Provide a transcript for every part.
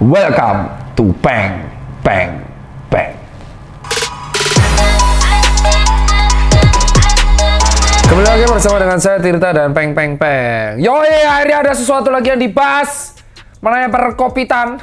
Welcome to Peng Peng Peng. Kembali lagi bersama dengan saya Tirta dan Peng Peng Peng. Yoi, akhirnya ada sesuatu lagi yang dibahas mengenai perkopitan.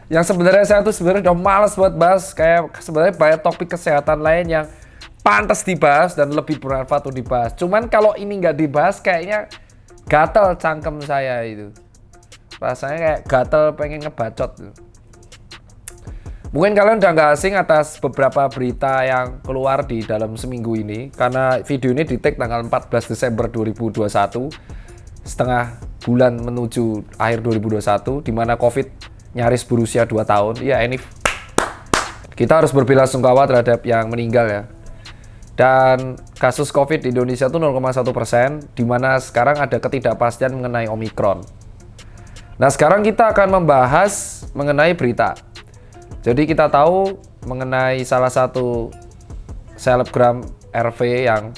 Yang sebenarnya saya tuh sebenarnya udah males buat bahas. Kayak sebenarnya banyak topik kesehatan lain yang pantas dibahas dan lebih bermanfaat untuk dibahas. Cuman kalau ini nggak dibahas kayaknya gatel cangkem saya itu. Rasanya kayak gatel pengen ngebacot tuh. Mungkin kalian udah nggak asing atas beberapa berita yang keluar di dalam seminggu ini. Karena video ini di-tag tanggal 14 Desember 2021. Setengah bulan menuju akhir 2021. Dimana COVID nyaris berusia 2 tahun. Ya ini kita harus berbelasungkawa terhadap yang meninggal ya. Dan kasus COVID di Indonesia itu 0,1%. Dimana sekarang ada ketidakpastian mengenai Omikron. Nah sekarang kita akan membahas mengenai berita. Jadi kita tahu mengenai salah satu selebgram RV yang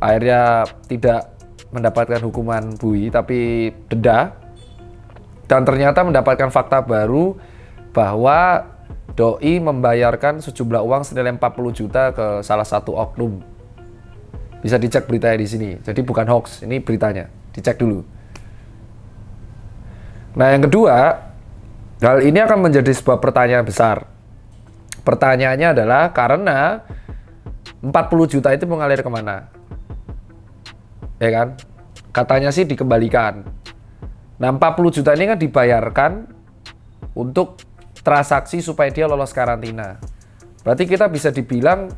akhirnya tidak mendapatkan hukuman bui tapi denda. Dan ternyata mendapatkan fakta baru bahwa doi membayarkan sejumlah uang senilai 40 juta ke salah satu oknum. Bisa dicek beritanya di sini. Jadi bukan hoax, ini beritanya. Dicek dulu. Nah yang kedua, hal ini akan menjadi sebuah pertanyaan besar. Pertanyaannya adalah karena 40 juta itu mengalir kemana? Ya kan? Katanya sih dikembalikan. Nah 40 juta ini kan dibayarkan untuk transaksi supaya dia lolos karantina. Berarti kita bisa dibilang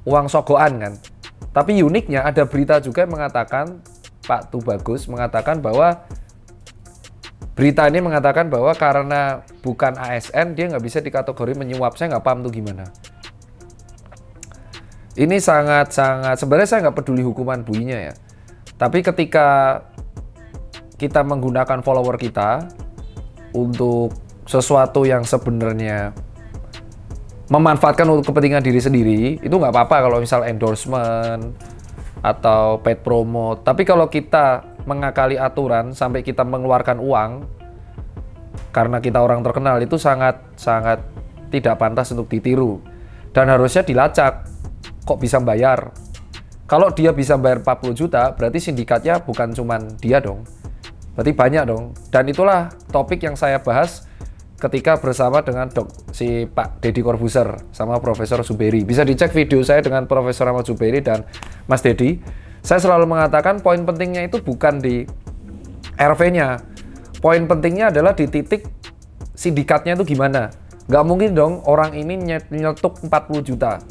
uang sogokan kan? Tapi uniknya ada berita juga yang mengatakan, Pak Tubagus mengatakan bahwa berita ini mengatakan bahwa karena bukan ASN, dia nggak bisa dikategori menyuap. Saya nggak paham tuh gimana. Ini sangat-sangat, sebenarnya saya nggak peduli hukuman buinya ya. Tapi ketika kita menggunakan follower kita untuk sesuatu yang sebenarnya memanfaatkan untuk kepentingan diri sendiri, itu nggak apa-apa kalau misal endorsement atau paid promote. Tapi kalau kita mengakali aturan sampai kita mengeluarkan uang karena kita orang terkenal, itu sangat tidak pantas untuk ditiru dan harusnya dilacak. Kok bisa bayar? Kalau dia bisa bayar 40 juta berarti sindikatnya bukan cuman dia dong, berarti banyak dong. Dan itulah topik yang saya bahas ketika bersama dengan si Pak Deddy Corbuzier sama Profesor Zubairi. Bisa dicek video saya dengan Profesor Ahmad Zubairi dan Mas Deddy. Saya selalu mengatakan poin pentingnya itu bukan di RV-nya. Poin pentingnya adalah di titik sindikatnya itu gimana. Nggak mungkin dong orang ini nyetuk 40 juta.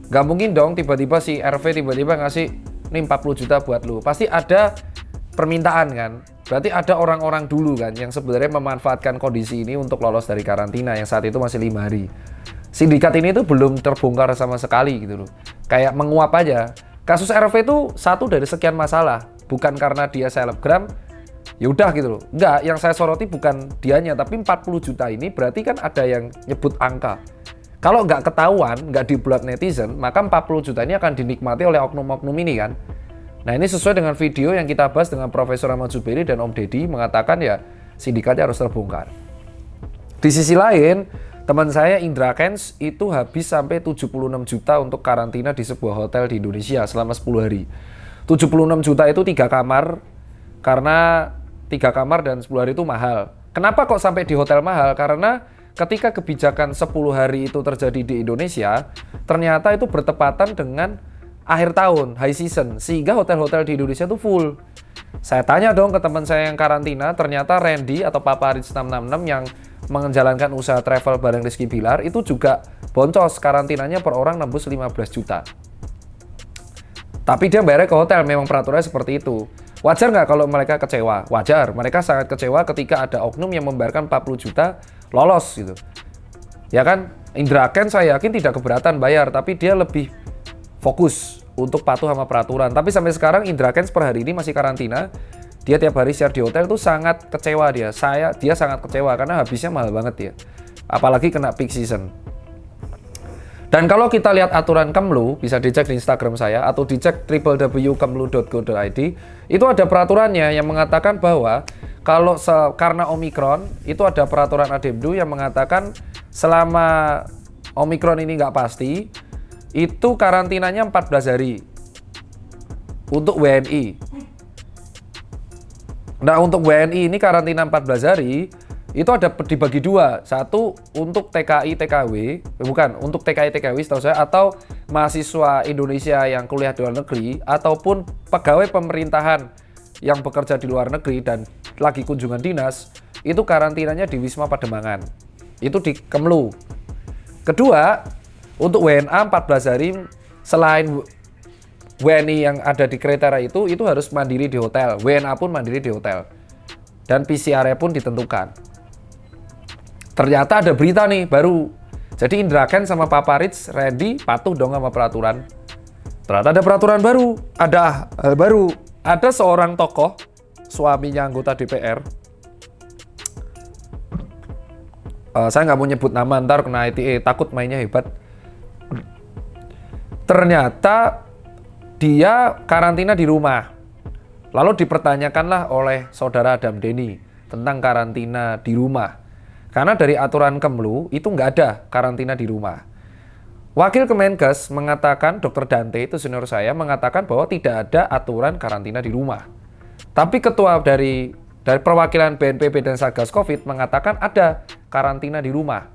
Nggak mungkin dong tiba-tiba si RV tiba-tiba ngasih nih 40 juta buat lu. Pasti ada permintaan kan. Berarti ada orang-orang dulu kan yang sebenarnya memanfaatkan kondisi ini untuk lolos dari karantina yang saat itu masih 5 hari. Sindikat ini tuh belum terbongkar sama sekali gitu loh. Kayak menguap aja. Kasus RV itu satu dari sekian masalah, bukan karena dia selebgram, ya udah gitu loh. Enggak, yang saya soroti bukan dianya, tapi 40 juta ini berarti kan ada yang nyebut angka. Kalau nggak ketahuan, nggak dibuat netizen, maka 40 juta ini akan dinikmati oleh oknum-oknum ini kan. Nah ini sesuai dengan video yang kita bahas dengan Profesor Ahmad Zubairi dan Om Deddy mengatakan ya sindikatnya harus terbongkar. Di sisi lain, teman saya Indra Kents itu habis sampai 76 juta untuk karantina di sebuah hotel di Indonesia selama 10 hari. 76 juta itu 3 kamar, karena 3 kamar dan 10 hari itu mahal. Kenapa kok sampai di hotel mahal? Karena ketika kebijakan 10 hari itu terjadi di Indonesia, ternyata itu bertepatan dengan akhir tahun, high season, sehingga hotel-hotel di Indonesia itu full. Saya tanya dong ke teman saya yang karantina, ternyata Randy atau Papa Rich 666 yang menjalankan usaha travel bareng Rizky Bilar itu juga boncos karantinanya per orang nembus 15 juta. Tapi dia bayarnya ke hotel, memang peraturannya seperti itu. Wajar nggak kalau mereka kecewa? Wajar, mereka sangat kecewa ketika ada oknum yang membayarkan 40 juta lolos gitu. Ya kan, Indra Ken saya yakin tidak keberatan bayar, tapi dia lebih fokus untuk patuh sama peraturan. Tapi sampai sekarang Indra Ken per hari ini masih karantina. Dia tiap hari share di hotel tuh sangat kecewa dia. Dia sangat kecewa karena habisnya mahal banget ya. Apalagi kena peak season. Dan kalau kita lihat aturan Kemlu, bisa dicek di Instagram saya atau dicek www.kemlu.go.id, itu ada peraturannya yang mengatakan bahwa Karena Omikron, itu ada peraturan Ademdu yang mengatakan selama Omikron ini nggak pasti, itu karantinanya 14 hari untuk WNI. Nah, untuk WNI ini karantina 14 hari, itu ada dibagi dua. Satu untuk TKI TKW, bukan, untuk TKI TKW setahu saya, atau mahasiswa Indonesia yang kuliah di luar negeri, ataupun pegawai pemerintahan yang bekerja di luar negeri dan lagi kunjungan dinas, itu karantinanya di Wisma Pademangan. Itu di Kemlu. Kedua, untuk WNA 14 hari, selain WNI yang ada di kriteria itu harus mandiri di hotel. WNA pun mandiri di hotel. Dan PCR-nya pun ditentukan. Ternyata ada berita nih baru. Jadi Indra Kents sama Papa Rich ready patuh dong sama peraturan. Ternyata ada peraturan baru. Ada hal baru. Ada seorang tokoh, suaminya anggota DPR. Saya nggak mau nyebut nama, ntar kena ITE, takut mainnya hebat. Ternyata dia karantina di rumah. Lalu dipertanyakanlah oleh saudara Adam Denny tentang karantina di rumah. Karena dari aturan Kemlu itu nggak ada karantina di rumah. Wakil Kemenkes mengatakan, Dr. Dante itu senior saya, mengatakan bahwa tidak ada aturan karantina di rumah. Tapi ketua dari perwakilan BNPB dan Satgas Covid mengatakan ada karantina di rumah.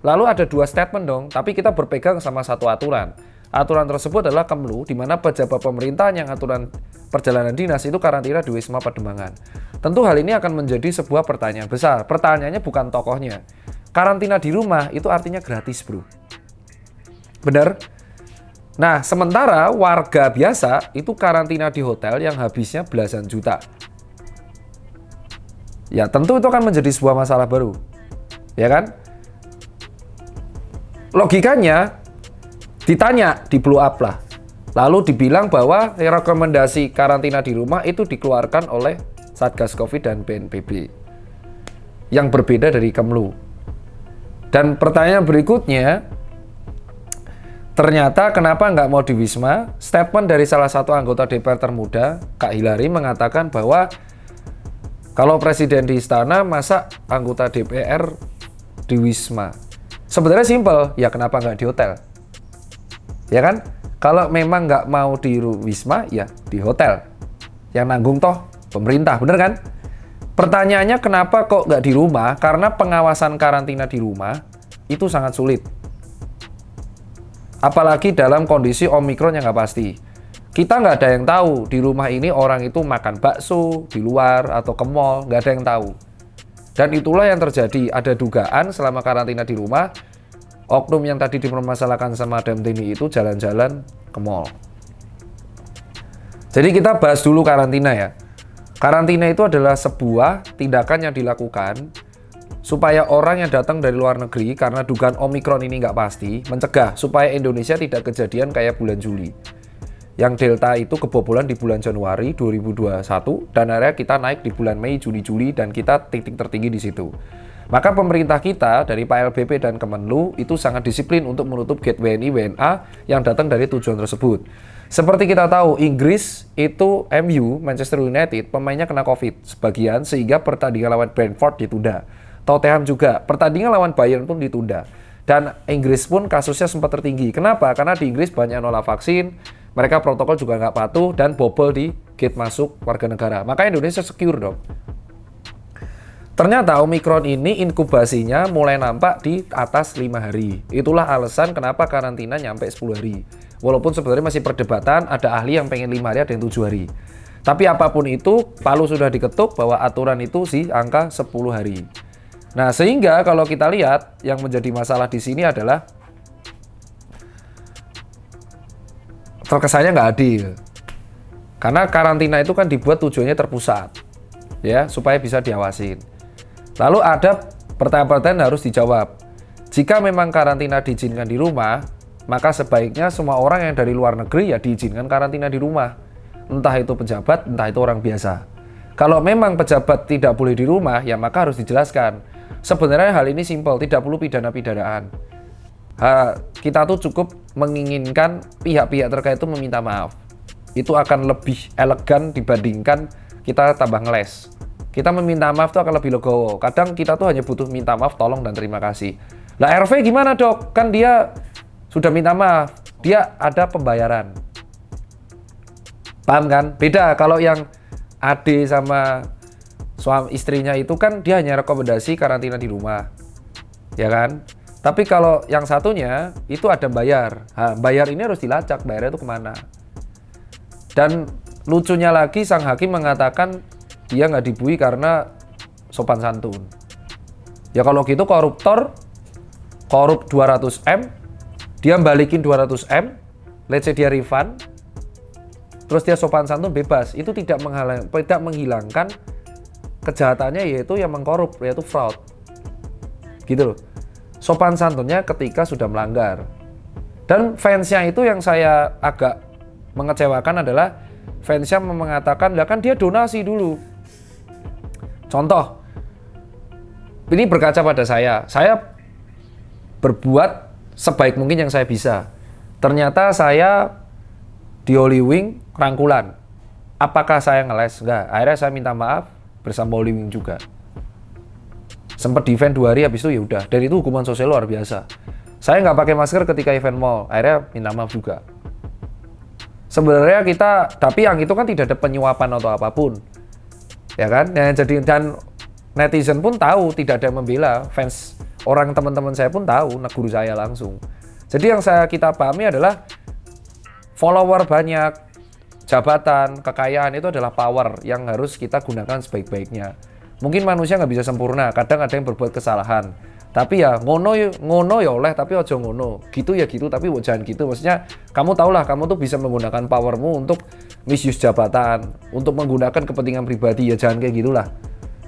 Lalu ada dua statement dong, tapi kita berpegang sama satu aturan. Aturan tersebut adalah Kemlu, di mana pejabat pemerintahan yang aturan perjalanan dinas itu karantina di Wisma Pademangan. Tentu hal ini akan menjadi sebuah pertanyaan besar. Pertanyaannya bukan tokohnya. Karantina di rumah itu artinya gratis, bro. Benar? Nah, sementara warga biasa itu karantina di hotel yang habisnya belasan juta. Ya, tentu itu akan menjadi sebuah masalah baru. Ya kan? Logikanya, ditanya, di blow up lah. Lalu dibilang bahwa rekomendasi karantina di rumah itu dikeluarkan oleh Satgas Covid dan BNPB. Yang berbeda dari Kemlu. Dan pertanyaan berikutnya, ternyata kenapa nggak mau di Wisma? Statement dari salah satu anggota DPR termuda, Kak Hillary, mengatakan bahwa kalau presiden di istana, masa anggota DPR di Wisma? Sebenarnya simpel, ya kenapa nggak di hotel? Ya kan? Kalau memang nggak mau di Wisma, ya di hotel. Yang nanggung toh pemerintah, bener kan? Pertanyaannya kenapa kok nggak di rumah? Karena pengawasan karantina di rumah itu sangat sulit. Apalagi dalam kondisi Omikron yang nggak pasti. Kita nggak ada yang tahu di rumah ini orang itu makan bakso di luar atau ke mall, nggak ada yang tahu. Dan itulah yang terjadi. Ada dugaan selama karantina di rumah, oknum yang tadi dipermasalahkan sama Adam Denny itu jalan-jalan ke mall. Jadi kita bahas dulu karantina ya. Karantina itu adalah sebuah tindakan yang dilakukan supaya orang yang datang dari luar negeri karena dugaan Omikron ini nggak pasti, mencegah supaya Indonesia tidak kejadian kayak bulan Juli. Yang Delta itu kebobolan di bulan Januari 2021 dan akhirnya kita naik di bulan Mei, Juni, Juli dan kita titik tertinggi di situ. Maka pemerintah kita dari Pak LBP dan Kemenlu itu sangat disiplin untuk menutup gate WNI, WNA yang datang dari tujuan tersebut. Seperti kita tahu, Inggris itu MU, Manchester United, pemainnya kena COVID sebagian sehingga pertandingan lawan Brentford ditunda. Tottenham juga, pertandingan lawan Bayern pun ditunda. Dan Inggris pun kasusnya sempat tertinggi. Kenapa? Karena di Inggris banyak nolak vaksin, mereka protokol juga nggak patuh, dan bobol di gate masuk warga negara. Maka Indonesia secure dong. Ternyata Omikron ini inkubasinya mulai nampak di atas 5 hari. Itulah alasan kenapa karantina nyampe 10 hari. Walaupun sebenarnya masih perdebatan, ada ahli yang pengen 5 hari, ada yang 7 hari. Tapi apapun itu, palu sudah diketuk bahwa aturan itu sih angka 10 hari. Nah, sehingga kalau kita lihat yang menjadi masalah di sini adalah terkesannya nggak adil. Karena karantina itu kan dibuat tujuannya terpusat, ya, supaya bisa diawasin. Lalu ada pertanyaan-pertanyaan harus dijawab. Jika memang karantina diizinkan di rumah, maka sebaiknya semua orang yang dari luar negeri ya diizinkan karantina di rumah. Entah itu pejabat, entah itu orang biasa. Kalau memang pejabat tidak boleh di rumah, ya maka harus dijelaskan. Sebenarnya hal ini simpel, tidak perlu pidana-pidanaan. Kita tuh cukup menginginkan pihak-pihak terkait itu meminta maaf. Itu akan lebih elegan dibandingkan kita tambah ngeles. Kita meminta maaf tuh akan lebih legowo. Kadang kita tuh hanya butuh minta maaf, tolong dan terima kasih. Lah RV gimana dok? Kan dia sudah minta maaf, dia ada pembayaran. Paham kan? Beda kalau yang AD sama suami istrinya itu kan dia hanya rekomendasi karantina di rumah. Ya kan? Tapi kalau yang satunya itu ada bayar. Nah, bayar ini harus dilacak, bayarnya itu kemana. Dan lucunya lagi sang hakim mengatakan dia nggak dibui karena sopan santun. Ya kalau gitu koruptor, korup 200M, dia balikin 200M, let's say dia refund, terus dia sopan santun bebas. Itu tidak menghilangkan kejahatannya yaitu yang mengkorup, yaitu fraud. Gitu loh. Sopan santunnya ketika sudah melanggar. Dan fansnya itu yang saya agak mengecewakan adalah fansnya mengatakan, lah kan dia donasi dulu. Contoh, ini berkaca pada saya berbuat sebaik mungkin yang saya bisa. Ternyata saya di Holy Wing rangkulan. Apakah saya ngeles? Enggak. Akhirnya saya minta maaf bersama Holy Wing juga. Sempat di event 2 hari, habis itu ya udah. Dan itu hukuman sosial luar biasa. Saya nggak pakai masker ketika event mall. Akhirnya minta maaf juga. Sebenarnya tapi yang itu kan tidak ada penyuapan atau apapun. Ya kan? Dan netizen pun tahu, tidak ada yang membela. Fans orang teman-teman saya pun tahu, negur saya langsung. Jadi yang kita pahami adalah follower banyak, jabatan, kekayaan itu adalah power yang harus kita gunakan sebaik-baiknya. Mungkin manusia nggak bisa sempurna, kadang ada yang berbuat kesalahan. Tapi ya ngono ya oleh, tapi ojo ngono. Gitu ya gitu, tapi jangan gitu. Maksudnya kamu tahulah, kamu tuh bisa menggunakan powermu untuk misuse jabatan, untuk menggunakan kepentingan pribadi, ya jangan kayak gitulah.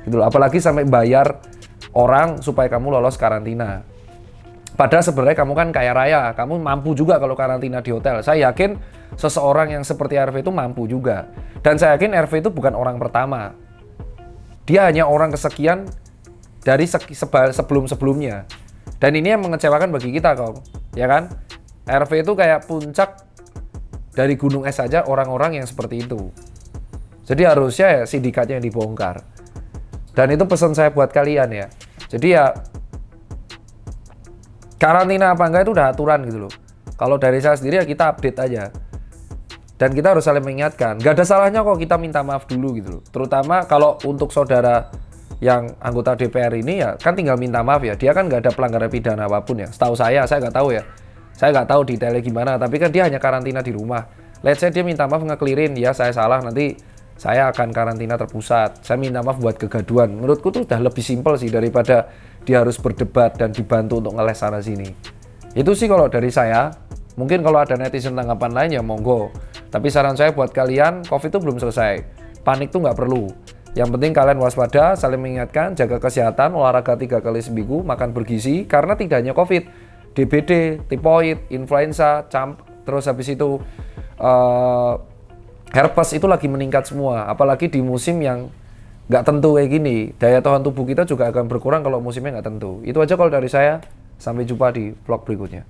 Gitu loh. Apalagi sampai bayar orang supaya kamu lolos karantina. Padahal sebenarnya kamu kan kaya raya, kamu mampu juga kalau karantina di hotel. Saya yakin seseorang yang seperti RV itu mampu juga. Dan saya yakin RV itu bukan orang pertama. Dia hanya orang kesekian dari sebelum-sebelumnya. Dan ini yang mengecewakan bagi kita, Kong. Ya kan? RV itu kayak puncak dari gunung es saja orang-orang yang seperti itu. Jadi harusnya ya sindikatnya yang dibongkar. Dan itu pesan saya buat kalian ya. Jadi ya karantina apa enggak itu udah aturan gitu loh. Kalau dari saya sendiri ya kita update aja. Dan kita harus saling mengingatkan. Gak ada salahnya kok kita minta maaf dulu gitu loh. Terutama kalau untuk saudara yang anggota DPR ini ya kan tinggal minta maaf ya. Dia kan gak ada pelanggaran pidana apapun ya. Setahu saya gak tahu ya. Saya gak tahu detailnya gimana. Tapi kan dia hanya karantina di rumah. Let's say dia minta maaf ngeklirin. Ya saya salah, nanti saya akan karantina terpusat. Saya minta maaf buat kegaduhan. Menurutku tuh udah lebih simpel sih daripada dia harus berdebat dan dibantu untuk ngeles sana sini. Itu sih kalau dari saya. Mungkin kalau ada netizen tanggapan lain ya monggo. Tapi saran saya buat kalian, COVID itu belum selesai. Panik tuh nggak perlu. Yang penting kalian waspada, saling mengingatkan, jaga kesehatan, olahraga 3 kali seminggu, makan bergizi. Karena tidak hanya COVID, DBD, tipoid, influenza, terus habis itu herpes itu lagi meningkat semua. Apalagi di musim yang nggak tentu kayak gini. Daya tahan tubuh kita juga akan berkurang kalau musimnya nggak tentu. Itu aja kalau dari saya. Sampai jumpa di vlog berikutnya.